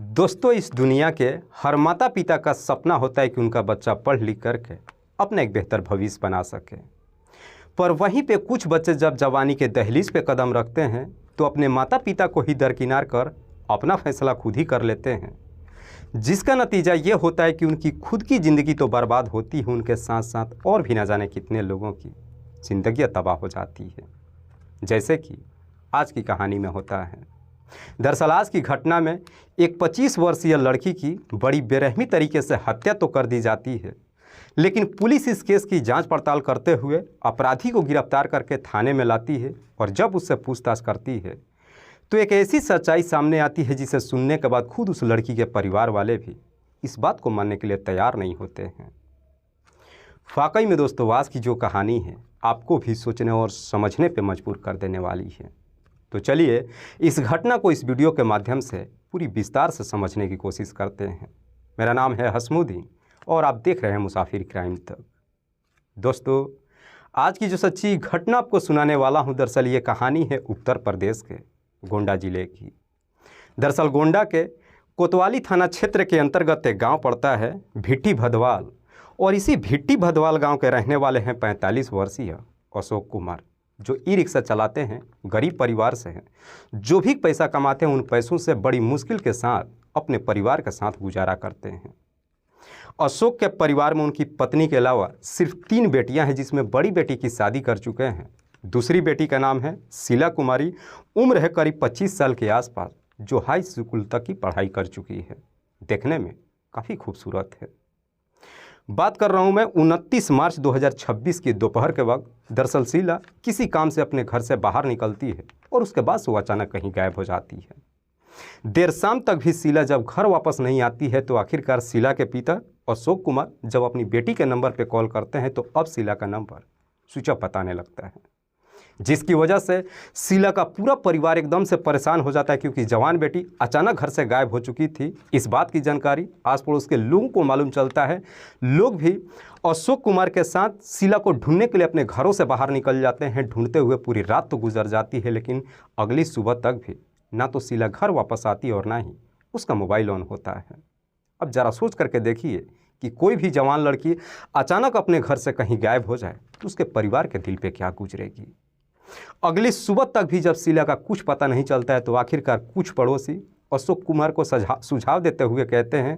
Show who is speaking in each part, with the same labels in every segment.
Speaker 1: दोस्तों, इस दुनिया के हर माता पिता का सपना होता है कि उनका बच्चा पढ़ लिख करके अपना एक बेहतर भविष्य बना सके। पर वहीं पे कुछ बच्चे जब जवानी के दहलीज पे कदम रखते हैं तो अपने माता पिता को ही दरकिनार कर अपना फैसला खुद ही कर लेते हैं, जिसका नतीजा ये होता है कि उनकी खुद की ज़िंदगी तो बर्बाद होती है, उनके साथ साथ और भी ना जाने कितने लोगों की ज़िंदगी तबाह हो जाती है, जैसे कि आज की कहानी में होता है। दरअसल आज की घटना में एक 25 वर्षीय लड़की की बड़ी बेरहमी तरीके से हत्या तो कर दी जाती है, लेकिन पुलिस इस केस की जांच पड़ताल करते हुए अपराधी को गिरफ्तार करके थाने में लाती है और जब उससे पूछताछ करती है तो एक ऐसी सच्चाई सामने आती है जिसे सुनने के बाद खुद उस लड़की के परिवार वाले भी इस बात को मानने के लिए तैयार नहीं होते हैं। वाकई में दोस्तों, आज की जो कहानी है आपको भी सोचने और समझने पर मजबूर कर देने वाली है। तो चलिए इस घटना को इस वीडियो के माध्यम से पूरी विस्तार से समझने की कोशिश करते हैं। मेरा नाम है हसमुद्दीन और आप देख रहे हैं मुसाफिर क्राइम तक। दोस्तों, आज की जो सच्ची घटना आपको सुनाने वाला हूं, दरअसल ये कहानी है उत्तर प्रदेश के गोंडा ज़िले की। दरअसल गोंडा के कोतवाली थाना क्षेत्र के अंतर्गत एक गाँव पड़ता है भिट्टी भदवाल, और इसी भिट्टी भदवाल गाँव के रहने वाले हैं 45 वर्षीय अशोक कुमार, जो ई रिक्शा चलाते हैं, गरीब परिवार से हैं। जो भी पैसा कमाते हैं उन पैसों से बड़ी मुश्किल के साथ अपने परिवार के साथ गुजारा करते हैं। अशोक के परिवार में उनकी पत्नी के अलावा सिर्फ 3 बेटियां हैं, जिसमें बड़ी बेटी की शादी कर चुके हैं। दूसरी बेटी का नाम है शीला कुमारी, उम्र है करीब 25 साल के आसपास, जो हाई स्कूल तक की पढ़ाई कर चुकी है। देखने में काफ़ी खूबसूरत है। बात कर रहा हूं मैं 29 मार्च 2026 की दोपहर के वक्त। दरअसल शीला किसी काम से अपने घर से बाहर निकलती है और उसके बाद वो अचानक कहीं गायब हो जाती है। देर शाम तक भी शीला जब घर वापस नहीं आती है तो आखिरकार शीला के पिता अशोक कुमार जब अपनी बेटी के नंबर पर कॉल करते हैं तो अब शीला का नंबर स्विच ऑफ बताने लगता है, जिसकी वजह से शीला का पूरा परिवार एकदम से परेशान हो जाता है, क्योंकि जवान बेटी अचानक घर से गायब हो चुकी थी। इस बात की जानकारी आस पड़ोस के लोगों को मालूम चलता है। लोग भी अशोक कुमार के साथ शीला को ढूंढने के लिए अपने घरों से बाहर निकल जाते हैं। ढूंढते हुए पूरी रात तो गुजर जाती है, लेकिन अगली सुबह तक भी ना तो शीला घर वापस आती और ना ही उसका मोबाइल ऑन होता है। अब ज़रा सोच करके देखिए कि कोई भी जवान लड़की अचानक अपने घर से कहीं गायब हो जाए तो उसके परिवार के दिल पे क्या गुजरेगी। अगली सुबह तक भी जब शीला का कुछ पता नहीं चलता है तो आखिरकार कुछ पड़ोसी अशोक कुमार को सुझाव देते हुए कहते हैं,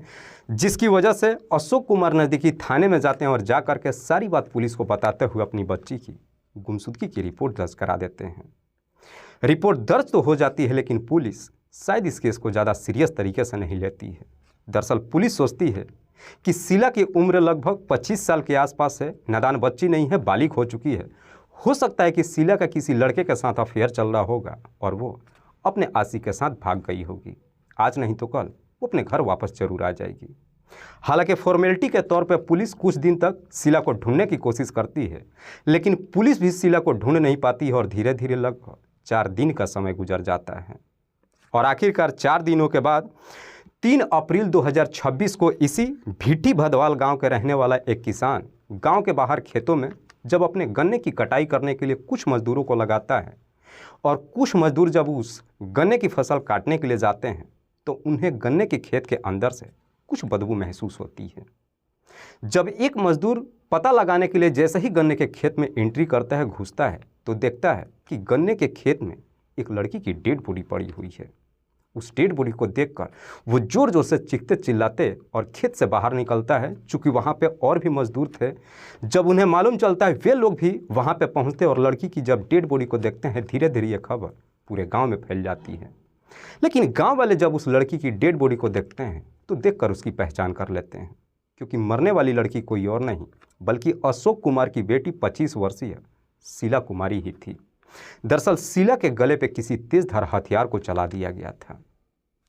Speaker 1: जिसकी वजह से अशोक कुमार नज़दीकी थाने में जाते हैं और जा करके सारी बात पुलिस को बताते हुए अपनी बच्ची की गुमशुदगी की रिपोर्ट दर्ज करा देते हैं। रिपोर्ट दर्ज तो हो जाती है, लेकिन पुलिस शायद इस केस को ज़्यादा सीरियस तरीके से नहीं लेती है। दरअसल पुलिस सोचती है कि शीला की उम्र लगभग 25 साल के आसपास है, नादान बच्ची नहीं है, बालिग हो चुकी है। हो सकता है कि शीला का किसी लड़के के साथ अफेयर चल रहा होगा और वो अपने आशिक के साथ भाग गई होगी। आज नहीं तो कल वो अपने घर वापस जरूर आ जाएगी। हालांकि फॉर्मेलिटी के तौर पर पुलिस कुछ दिन तक शीला को ढूंढने की कोशिश करती है, लेकिन पुलिस भी शीला को ढूंढ नहीं पाती है और धीरे धीरे लगभग 4 दिन का समय गुजर जाता है। और आखिरकार 4 दिनों के बाद 3 अप्रैल 2026 को इसी भिट्टी भदवाल गाँव के रहने वाला एक किसान गाँव के बाहर खेतों में जब अपने गन्ने की कटाई करने के लिए कुछ मजदूरों को लगाता है और कुछ मजदूर जब उस गन्ने की फसल काटने के लिए जाते हैं तो उन्हें गन्ने के खेत के अंदर से कुछ बदबू महसूस होती है। जब एक मजदूर पता लगाने के लिए जैसे ही गन्ने के खेत में एंट्री करता है, घुसता है, तो देखता है कि गन्ने के खेत में एक लड़की की डेड बॉडी पड़ी हुई है। उस डेड बॉडी को देखकर वो जोर जोर से चीखते चिल्लाते और खेत से बाहर निकलता है। चूँकि वहाँ पे और भी मजदूर थे, जब उन्हें मालूम चलता है वे लोग भी वहाँ पे पहुँचते और लड़की की जब डेड बॉडी को देखते हैं, धीरे धीरे ये खबर पूरे गांव में फैल जाती है। लेकिन गांव वाले जब उस लड़की की डेड बॉडी को देखते हैं तो देखकर उसकी पहचान कर लेते हैं, क्योंकि मरने वाली लड़की कोई और नहीं बल्कि अशोक कुमार की बेटी 25 वर्षीय शीला कुमारी ही थी। दरअसल शीला के गले पे किसी तेज धार हथियार को चला दिया गया था।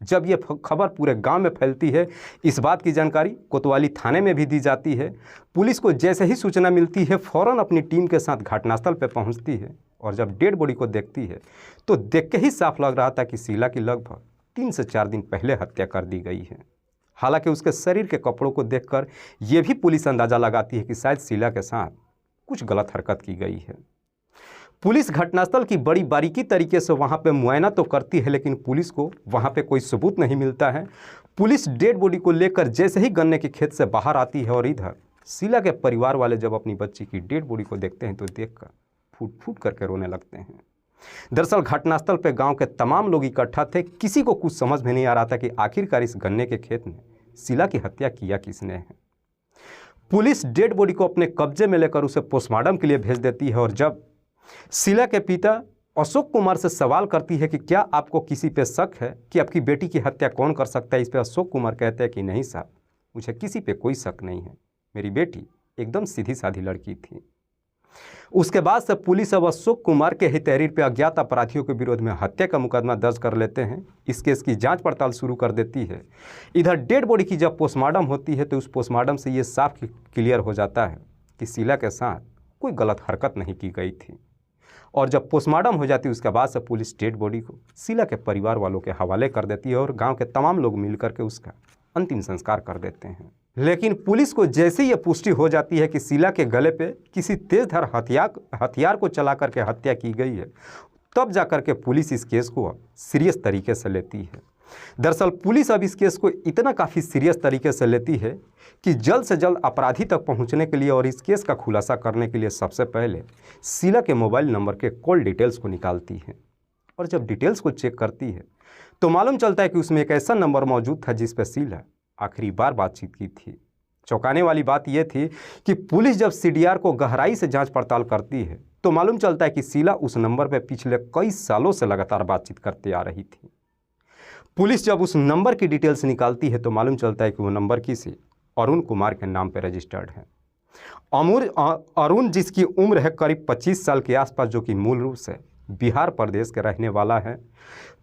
Speaker 1: जब यह खबर पूरे गांव में फैलती है, इस बात की जानकारी कोतवाली थाने में भी दी जाती है। पुलिस को जैसे ही सूचना मिलती है फौरन अपनी टीम के साथ घटनास्थल पर पहुंचती है और जब डेड बॉडी को देखती है तो देख के ही साफ लग रहा था कि शीला की लगभग 3 से 4 दिन पहले हत्या कर दी गई है। हालांकि उसके शरीर के कपड़ों को देखकर यह भी पुलिस अंदाज़ा लगाती है कि शायद शीला के साथ कुछ गलत हरकत की गई है। पुलिस घटनास्थल की बड़ी बारीकी तरीके से वहाँ पे मुआयना तो करती है, लेकिन पुलिस को वहाँ पे कोई सबूत नहीं मिलता है। पुलिस डेड बॉडी को लेकर जैसे ही गन्ने के खेत से बाहर आती है और इधर शीला के परिवार वाले जब अपनी बच्ची की डेड बॉडी को देखते हैं तो देखकर फूट फूट करके रोने लगते हैं। दरअसल घटनास्थल पर गांव के तमाम लोग इकट्ठा थे। किसी को कुछ समझ में नहीं आ रहा था कि आखिरकार इस गन्ने के खेत में शीला की हत्या किया किसने है। पुलिस डेड बॉडी को अपने कब्जे में लेकर उसे पोस्टमार्टम के लिए भेज देती है और जब शीला के पिता अशोक कुमार से सवाल करती है कि क्या आपको किसी पे शक है कि आपकी बेटी की हत्या कौन कर सकता है, इस पे अशोक कुमार कहते हैं कि नहीं साहब, मुझे किसी पे कोई शक नहीं है, मेरी बेटी एकदम सीधी साधी लड़की थी। उसके बाद से पुलिस अब अशोक कुमार के ही तहरीर पर अज्ञात अपराधियों के विरोध में हत्या का मुकदमा दर्ज कर लेते हैं। इस केस की जांच पड़ताल शुरू कर देती है। इधर डेड बॉडी की जब पोस्टमार्टम होती है तो उस पोस्टमार्टम से ये साफ क्लियर हो जाता है कि शीला के साथ कोई गलत हरकत नहीं की गई थी। और जब पोस्टमार्टम हो जाती है उसके बाद से पुलिस डेड बॉडी को शीला के परिवार वालों के हवाले कर देती है और गाँव के तमाम लोग मिलकर के उसका अंतिम संस्कार कर देते हैं। लेकिन पुलिस को जैसे ही यह पुष्टि हो जाती है कि शीला के गले पे किसी तेजधार हथियार को चला करके हत्या की गई है, तब जाकर के पुलिस इस केस को सीरियस तरीके से लेती है। दरअसल पुलिस अब इस केस को इतना काफ़ी सीरियस तरीके से लेती है कि जल्द से जल्द अपराधी तक पहुंचने के लिए और इस केस का खुलासा करने के लिए सबसे पहले शीला के मोबाइल नंबर के कॉल डिटेल्स को निकालती है। और जब डिटेल्स को चेक करती है तो मालूम चलता है कि उसमें एक ऐसा नंबर मौजूद था जिस पर शीला आखिरी बार बातचीत की थी। चौंकाने वाली बात यह थी कि पुलिस जब सीडीआर को गहराई से जांच पड़ताल करती है तो मालूम चलता है कि शीला उस नंबर पर पिछले कई सालों से लगातार बातचीत करते आ रही थी। पुलिस जब उस नंबर की डिटेल्स निकालती है तो मालूम चलता है कि वो नंबर किसी अरुण कुमार के नाम पर रजिस्टर्ड है। अरुण जिसकी उम्र है करीब 25 साल के आसपास, जो कि मूल रूप से बिहार प्रदेश के रहने वाला है।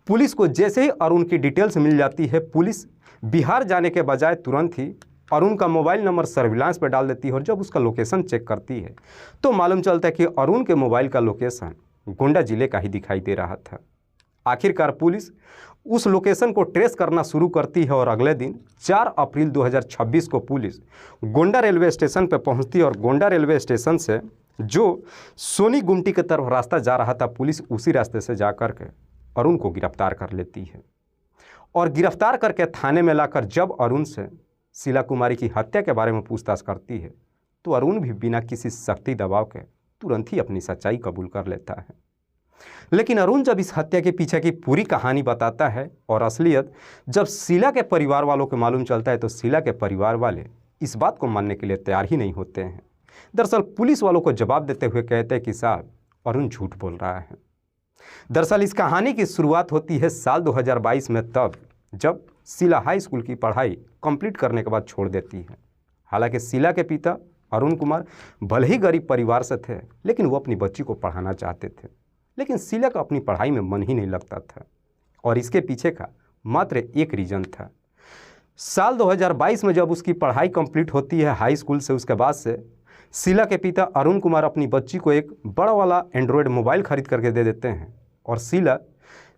Speaker 1: पुलिस को जैसे ही अरुण की डिटेल्स मिल जाती है, पुलिस बिहार जाने के बजाय तुरंत ही अरुण का मोबाइल नंबर सर्विलांस पर डाल देती है और जब उसका लोकेशन चेक करती है तो मालूम चलता है कि अरुण के मोबाइल का लोकेशन गोंडा जिले का ही दिखाई दे रहा था। आखिरकार पुलिस उस लोकेशन को ट्रेस करना शुरू करती है और अगले दिन 4 अप्रैल 2026 को पुलिस गोंडा रेलवे स्टेशन पर पहुंचती है और गोंडा रेलवे स्टेशन से जो सोनी गुमटी की तरफ रास्ता जा रहा था, पुलिस उसी रास्ते से जा कर के अरुण को गिरफ्तार कर लेती है। और गिरफ्तार करके थाने में लाकर जब अरुण से शीला कुमारी की हत्या के बारे में पूछताछ करती है तो अरुण भी बिना किसी सख्ती दबाव के तुरंत ही अपनी सच्चाई कबूल कर लेता है। लेकिन अरुण जब इस हत्या के पीछे की पूरी कहानी बताता है और असलियत जब शीला के परिवार वालों को मालूम चलता है तो शीला के परिवार वाले इस बात को मानने के लिए तैयार ही नहीं होते हैं। दरअसल पुलिस वालों को जवाब देते हुए कहते हैं कि साहब, अरुण झूठ बोल रहा है। दरअसल इस कहानी की शुरुआत होती है साल 2022 में, तब जब शीला हाई स्कूल की पढ़ाई कंप्लीट करने के बाद छोड़ देती है। हालांकि शीला के पिता अरुण कुमार भले ही गरीब परिवार से थे, लेकिन वो अपनी बच्ची को पढ़ाना चाहते थे। लेकिन शीला का अपनी पढ़ाई में मन ही नहीं लगता था और इसके पीछे का मात्र एक रीज़न था। साल 2022 में जब उसकी पढ़ाई कंप्लीट होती है हाई स्कूल से, उसके बाद से शीला के पिता अरुण कुमार अपनी बच्ची को एक बड़ा वाला एंड्रॉयड मोबाइल खरीद करके दे देते हैं। और शीला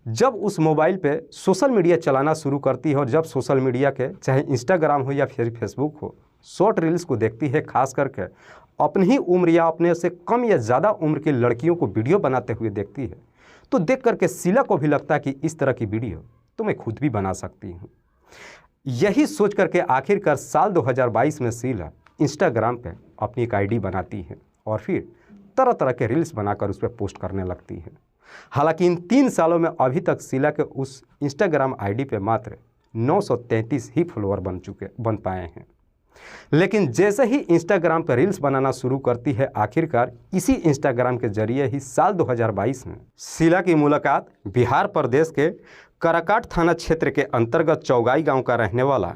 Speaker 1: जब उस मोबाइल पे सोशल मीडिया चलाना शुरू करती है और जब सोशल मीडिया के चाहे इंस्टाग्राम हो या फिर फेसबुक हो, शॉर्ट रील्स को देखती है, खास करके अपनी ही उम्र या अपने से कम या ज़्यादा उम्र की लड़कियों को वीडियो बनाते हुए देखती है, तो देख करके शीला को भी लगता है कि इस तरह की वीडियो तो मैं खुद भी बना सकती हूँ। यही सोच करके आखिरकार साल 2022 में शीला इंस्टाग्राम पे अपनी एक आईडी बनाती है और फिर तरह तरह के रील्स बनाकर उस पर पोस्ट करने लगती है। हालांकि इन 3 सालों में अभी तक शीला के उस इंस्टाग्राम आईडी पे मात्र 933 ही फॉलोअर बन पाए हैं। लेकिन जैसे ही इंस्टाग्राम पर रील्स बनाना शुरू करती है, आखिरकार इसी इंस्टाग्राम के जरिए ही साल 2022 में शीला की मुलाकात बिहार प्रदेश के कराकाट थाना क्षेत्र के अंतर्गत चौगाई गांव का रहने वाला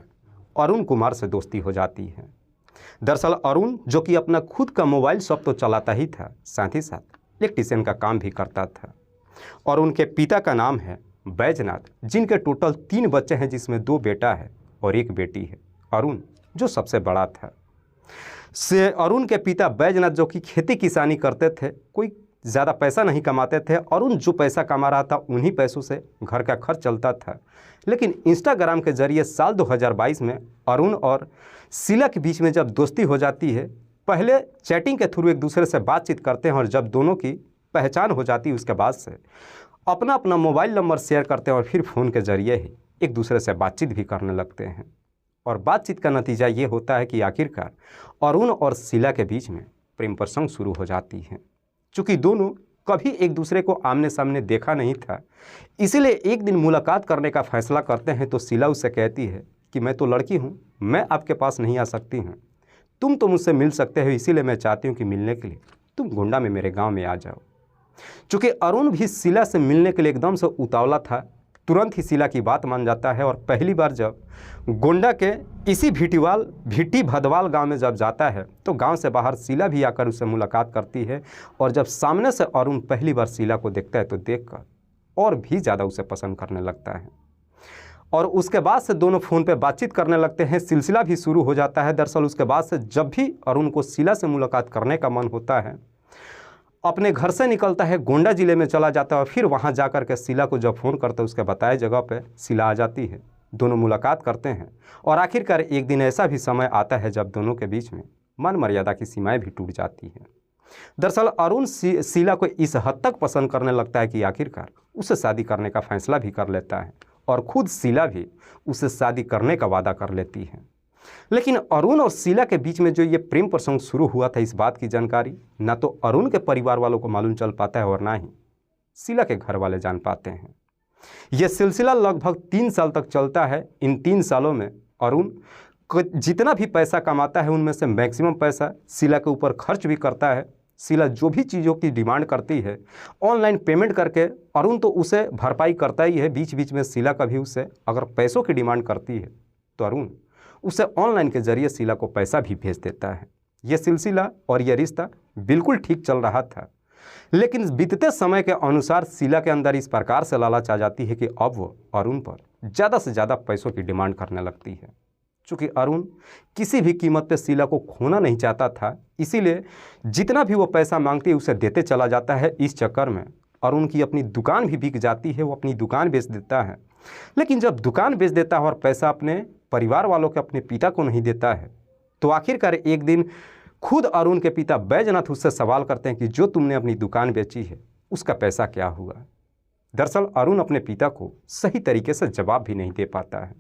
Speaker 1: अरुण कुमार से दोस्ती हो जाती है। दरअसल अरुण, जो कि अपना खुद का मोबाइल शॉप तो चलाता ही था, साथ ही साथ इलेक्ट्रीशियन का काम भी करता था। और उनके पिता का नाम है बैजनाथ, जिनके टोटल 3 बच्चे हैं, जिसमें 2 बेटा है और 1 बेटी है। अरुण जो सबसे बड़ा था। अरुण के पिता बैजनाथ जो कि खेती किसानी करते थे, कोई ज़्यादा पैसा नहीं कमाते थे। अरुण जो पैसा कमा रहा था उन्हीं पैसों से घर का खर्च चलता था। लेकिन इंस्टाग्राम के जरिए साल 2022 में अरुण और शीला के बीच में जब दोस्ती हो जाती है, पहले चैटिंग के थ्रू एक दूसरे से बातचीत करते हैं और जब दोनों की पहचान हो जाती है उसके बाद से अपना अपना मोबाइल नंबर शेयर करते हैं और फिर फ़ोन के ज़रिए ही एक दूसरे से बातचीत भी करने लगते हैं। और बातचीत का नतीजा ये होता है कि आखिरकार अरुण और शीला के बीच में प्रेम प्रसंग शुरू हो जाती है। चूँकि दोनों कभी एक दूसरे को आमने सामने देखा नहीं था, इसीलिए एक दिन मुलाकात करने का फैसला करते हैं। तो शीला उससे कहती है कि मैं तो लड़की हूँ, मैं आपके पास नहीं आ सकती हूँ, तुम तो मुझसे मिल सकते हो, इसीलिए मैं चाहती हूँ कि मिलने के लिए तुम गोंडा में मेरे गांव में आ जाओ। चूँकि अरुण भी शीला से मिलने के लिए एकदम से उतावला था, तुरंत ही शीला की बात मान जाता है। और पहली बार जब गोंडा के इसी भीटी भदवाल गांव में जब जाता है तो गांव से बाहर शीला भी आकर उससे मुलाकात करती है। और जब सामने से अरुण पहली बार शीला को देखता है तो देखकर और भी ज़्यादा उसे पसंद करने लगता है। और उसके बाद से दोनों फ़ोन पे बातचीत करने लगते हैं, सिलसिला भी शुरू हो जाता है। दरअसल उसके बाद से जब भी अरुण को शीला से मुलाकात करने का मन होता है, अपने घर से निकलता है, गोंडा ज़िले में चला जाता है और फिर वहाँ जाकर के शीला को जब फ़ोन करता है उसके बताए जगह पे शीला आ जाती है, दोनों मुलाकात करते हैं। और आखिरकार एक दिन ऐसा भी समय आता है जब दोनों के बीच में मन मर्यादा की सीमाएं भी टूट जाती हैं। दरअसल अरुण शीला को इस हद तक पसंद करने लगता है कि आखिरकार उससे शादी करने का फैसला भी कर लेता है और खुद शीला भी उससे शादी करने का वादा कर लेती है। लेकिन अरुण और शीला के बीच में जो ये प्रेम प्रसंग शुरू हुआ था, इस बात की जानकारी ना तो अरुण के परिवार वालों को मालूम चल पाता है और ना ही शीला के घर वाले जान पाते हैं। यह सिलसिला लगभग 3 साल तक चलता है। इन 3 सालों में अरुण जितना भी पैसा कमाता है उनमें से मैक्सिमम पैसा शीला के ऊपर खर्च भी करता है। शीला जो भी चीज़ों की डिमांड करती है ऑनलाइन पेमेंट करके अरुण तो उसे भरपाई करता ही है। बीच बीच में शीला कभी उससे अगर पैसों की डिमांड करती है तो अरुण उसे ऑनलाइन के जरिए शीला को पैसा भी भेज देता है। यह सिलसिला और यह रिश्ता बिल्कुल ठीक चल रहा था। लेकिन बीतते समय के अनुसार शीला के अंदर इस प्रकार से लालच आ जाती है कि अब वो अरुण पर ज़्यादा से ज़्यादा पैसों की डिमांड करने लगती है। चूँकि अरुण किसी भी कीमत पे शीला को खोना नहीं चाहता था, इसीलिए जितना भी वो पैसा मांगती है उसे देते चला जाता है। इस चक्कर में अरुण की अपनी दुकान भी बिक जाती है, वो अपनी दुकान बेच देता है। लेकिन जब दुकान बेच देता है और पैसा अपने परिवार वालों के अपने पिता को नहीं देता है तो आखिरकार एक दिन खुद अरुण के पिता बैजनाथ उससे सवाल करते हैं कि जो तुमने अपनी दुकान बेची है उसका पैसा क्या हुआ। दरअसल अरुण अपने पिता को सही तरीके से जवाब भी नहीं दे पाता है।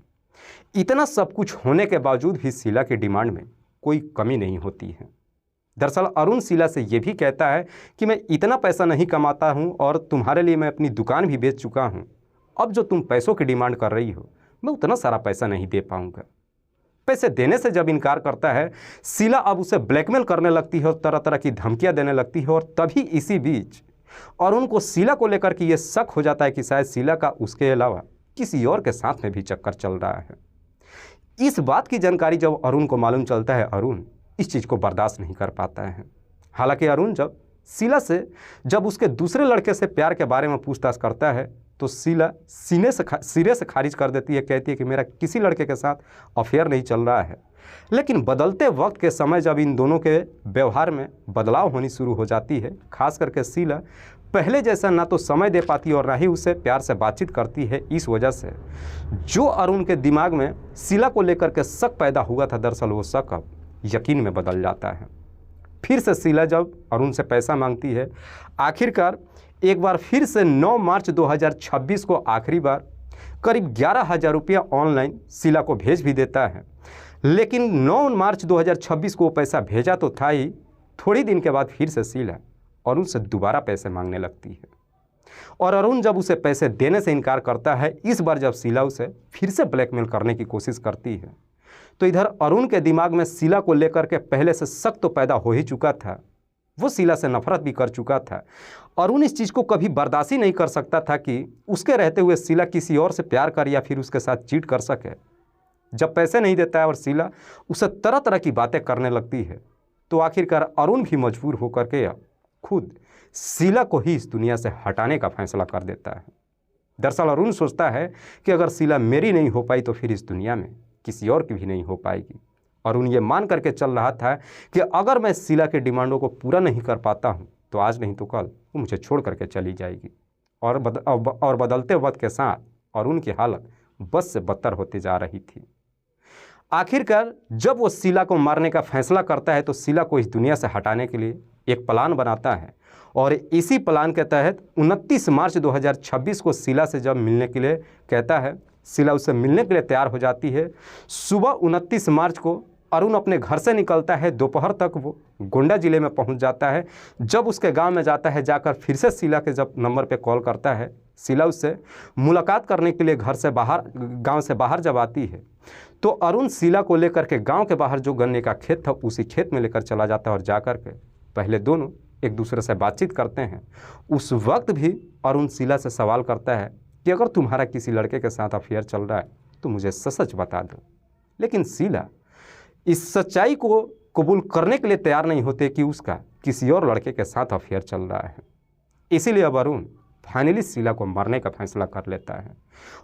Speaker 1: इतना सब कुछ होने के बावजूद भी शीला की डिमांड में कोई कमी नहीं होती है। दरअसल अरुण शीला से ये भी कहता है कि मैं इतना पैसा नहीं कमाता हूँ और तुम्हारे लिए मैं अपनी दुकान भी बेच चुका हूँ, अब जो तुम पैसों की डिमांड कर रही हो मैं उतना सारा पैसा नहीं दे पाऊँगा। पैसे देने से जब इनकार करता है शीला अब उसे ब्लैकमेल करने लगती है और तरह तरह की धमकियाँ देने लगती है। और तभी इसी बीच अरुण को शीला को लेकर के ये शक हो जाता है कि शायद शीला का उसके अलावा किसी और के साथ में भी चक्कर चल रहा है। इस बात की जानकारी जब अरुण को मालूम चलता है, अरुण इस चीज़ को बर्दाश्त नहीं कर पाता है। हालांकि अरुण जब शीला से जब उसके दूसरे लड़के से प्यार के बारे में पूछताछ करता है तो शीला सिरे से खारिज कर देती है, कहती है कि मेरा किसी लड़के के साथ अफेयर नहीं चल रहा है। लेकिन बदलते वक्त के समय जब इन दोनों के व्यवहार में बदलाव होनी शुरू हो जाती है, खास करके शीला पहले जैसा ना तो समय दे पाती और ना ही उससे प्यार से बातचीत करती है। इस वजह से जो अरुण के दिमाग में शीला को लेकर के शक पैदा हुआ था, दरअसल वो शक अब यकीन में बदल जाता है। फिर से शीला जब अरुण से पैसा मांगती है, आखिरकार एक बार फिर से 9 मार्च 2026 को आखिरी बार करीब 11,000 रुपया ऑनलाइन शीला को भेज भी देता है। लेकिन 9 मार्च 2026 को वो पैसा भेजा तो था ही, थोड़ी दिन के बाद फिर से शीला अरुण से दोबारा पैसे मांगने लगती है। और अरुण जब उसे पैसे देने से इनकार करता है, इस बार जब शीला उसे फिर से ब्लैकमेल करने की कोशिश करती है तो इधर अरुण के दिमाग में शीला को लेकर के पहले से शक तो पैदा हो ही चुका था, वो शीला से नफरत भी कर चुका था। अरुण इस चीज़ को कभी बर्दाश्त ही नहीं कर सकता था कि उसके रहते हुए शीला किसी और से प्यार कर या फिर उसके साथ चीट कर सके। जब पैसे नहीं देता है और शीला उसे तरह तरह की बातें करने लगती है तो आखिरकार अरुण भी मजबूर होकर के खुद शीला को ही इस दुनिया से हटाने का फैसला कर देता है। दरअसल अरुण सोचता है कि अगर शीला मेरी नहीं हो पाई तो फिर इस दुनिया में किसी और की भी नहीं हो पाएगी। अरुण ये मान करके चल रहा था कि अगर मैं शीला के डिमांडों को पूरा नहीं कर पाता हूँ तो आज नहीं तो कल वो मुझे छोड़ करके चली जाएगी। और बदलते वक्त के साथ अरुण की हालत बस से बदतर होती जा रही थी। आखिरकार जब वो शीला को मारने का फैसला करता है तो शीला को इस दुनिया से हटाने के लिए एक प्लान बनाता है और इसी प्लान के तहत 29 मार्च 2026 को शीला से जब मिलने के लिए कहता है, शीला उससे मिलने के लिए तैयार हो जाती है। सुबह 29 मार्च को अरुण अपने घर से निकलता है, दोपहर तक वो गोंडा ज़िले में पहुंच जाता है। जब उसके गांव में जाता है, जाकर फिर से शीला के जब नंबर पे कॉल करता है, शीला उससे मुलाकात करने के लिए घर से बाहर, गांव से बाहर जब आती है, तो अरुण शीला को लेकर के गांव के बाहर जो गन्ने का खेत था उसी खेत में लेकर चला जाता है और जाकर के पहले दोनों एक दूसरे से बातचीत करते हैं। उस वक्त भी अरुण शीला से सवाल करता है कि अगर तुम्हारा किसी लड़के के साथ अफेयर चल रहा है तो मुझे सच बता दो। लेकिन शीला इस सच्चाई को कबूल करने के लिए तैयार नहीं होते कि उसका किसी और लड़के के साथ अफेयर चल रहा है। इसीलिए अब अरुण फाइनली शीला को मारने का फैसला कर लेता है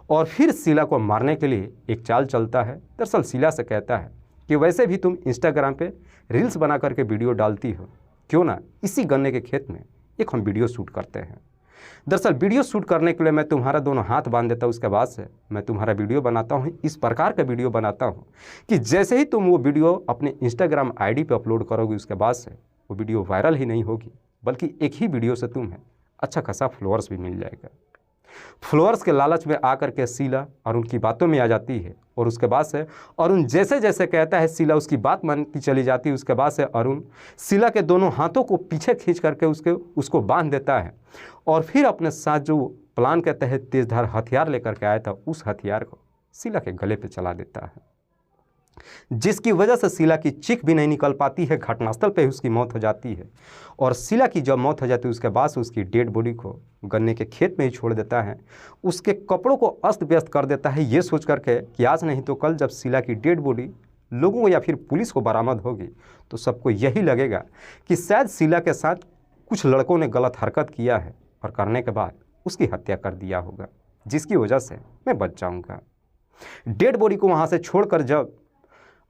Speaker 1: और फिर शीला को मारने के लिए एक चाल चलता है। दरअसल शीला से कहता है कि वैसे भी तुम इंस्टाग्राम पे रील्स बना करके वीडियो डालती हो, क्यों ना इसी गन्ने के खेत में एक हम वीडियो शूट करते हैं। दरअसल वीडियो शूट करने के लिए मैं तुम्हारा दोनों हाथ बांध देता हूँ, उसके बाद से मैं तुम्हारा वीडियो बनाता हूँ, इस प्रकार का वीडियो बनाता हूँ कि जैसे ही तुम वो वीडियो अपने इंस्टाग्राम आईडी पे अपलोड करोगे, उसके बाद से वो वीडियो वायरल ही नहीं होगी, बल्कि एक ही वीडियो से तुम्हें अच्छा खासा फॉलोअर्स भी मिल जाएगा। फॉलोअर्स के लालच में आकर के शीला अरुण की बातों में आ जाती है और उसके बाद से अरुण जैसे जैसे कहता है शीला उसकी बात मानती चली जाती है। उसके बाद से अरुण शीला के दोनों हाथों को पीछे खींच करके उसको बांध देता है और फिर अपने साथ जो प्लान के तहत तेजधार हथियार लेकर के आया था उस हथियार को शीला के गले पे चला देता है, जिसकी वजह से शीला की चीख भी नहीं निकल पाती है। घटनास्थल पे ही उसकी मौत हो जाती है और शीला की जब मौत हो जाती है उसके बाद से उसकी डेड बॉडी को गन्ने के खेत में ही छोड़ देता है। उसके कपड़ों को अस्त व्यस्त कर देता है, ये सोच करके कि आज नहीं तो कल जब शीला की डेड बॉडी लोगों को या फिर पुलिस को बरामद होगी तो सबको यही लगेगा कि शायद शीला के साथ कुछ लड़कों ने गलत हरकत किया है और करने के बाद उसकी हत्या कर दिया होगा, जिसकी वजह से मैं बच जाऊँगा। डेड बॉडी को वहाँ से छोड़कर जब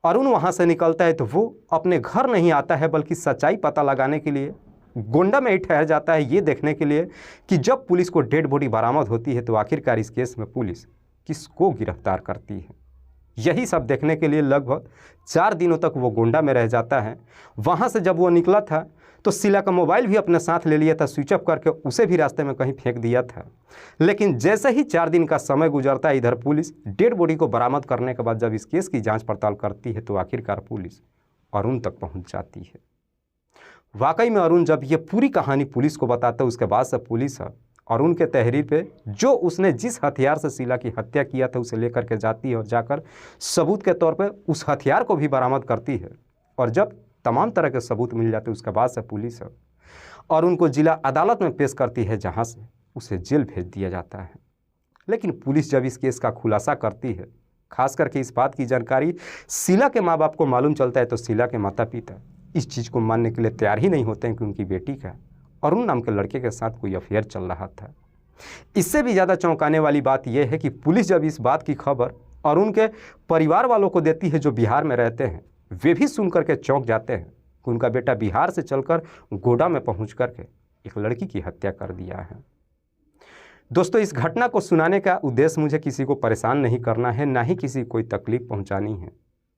Speaker 1: अरुण वहाँ से निकलता है तो वो अपने घर नहीं आता है, बल्कि सच्चाई पता लगाने के लिए गोंडा में ही ठहर जाता है, ये देखने के लिए कि जब पुलिस को डेड बॉडी बरामद होती है तो आखिरकार इस केस में पुलिस किसको गिरफ्तार करती है। यही सब देखने के लिए लगभग 4 दिनों तक वो गोंडा में रह जाता है। वहाँ से जब वो निकला था तो शीला का मोबाइल भी अपने साथ ले लिया था, स्विच ऑफ करके उसे भी रास्ते में कहीं फेंक दिया था। लेकिन जैसे ही 4 दिन का समय गुजरता है, इधर पुलिस डेड बॉडी को बरामद करने के बाद जब इस केस की जांच पड़ताल करती है तो आखिरकार पुलिस अरुण तक पहुंच जाती है। वाकई में अरुण जब ये पूरी कहानी पुलिस को बताता है उसके बाद से पुलिस अरुण के तहरीर पे जो उसने जिस हथियार से शीला की हत्या किया था उसे लेकर के जाती है और जाकर सबूत के तौर पे उस हथियार को भी बरामद करती है। और जब तमाम तरह के सबूत मिल जाते हैं उसके बाद से पुलिस अरुण को जिला अदालत में पेश करती है, जहां से उसे जेल भेज दिया जाता है। लेकिन पुलिस जब इस केस का खुलासा करती है, खास करके इस बात की जानकारी शीला के माँ बाप को मालूम चलता है तो शीला के माता पिता इस चीज़ को मानने के लिए तैयार ही नहीं होते हैं कि उनकी बेटी का अरुण नाम के लड़के के साथ कोई अफेयर चल रहा था। इससे भी ज़्यादा चौंकाने वाली बात यह है कि पुलिस जब इस बात की खबर अरुण के परिवार वालों को देती है जो बिहार में रहते हैं, वे भी सुन करके चौंक जाते हैं कि उनका बेटा बिहार से चलकर गोंडा में पहुंच करके एक लड़की की हत्या कर दिया है। दोस्तों, इस घटना को सुनाने का उद्देश्य मुझे किसी को परेशान नहीं करना है, ना ही किसी कोई तकलीफ पहुंचानी है।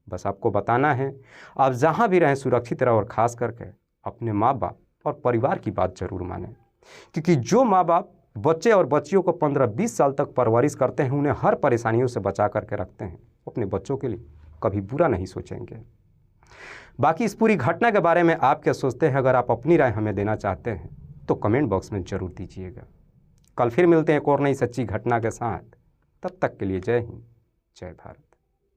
Speaker 1: बस आपको बताना है आप जहां भी रहें सुरक्षित रहें और ख़ास करके अपने माँ बाप और परिवार की बात ज़रूर मानें, क्योंकि जो माँ बाप बच्चे और बच्चियों को 15-20 साल तक परवरिश करते हैं, उन्हें हर परेशानियों से बचा करके रखते हैं, अपने बच्चों के लिए कभी बुरा नहीं सोचेंगे। बाकी इस पूरी घटना के बारे में आप क्या सोचते हैं? अगर आप अपनी राय हमें देना चाहते हैं तो कमेंट बॉक्स में ज़रूर दीजिएगा। कल फिर मिलते हैं एक और नई सच्ची घटना के साथ। तब तक के लिए जय हिंद, जय भारत।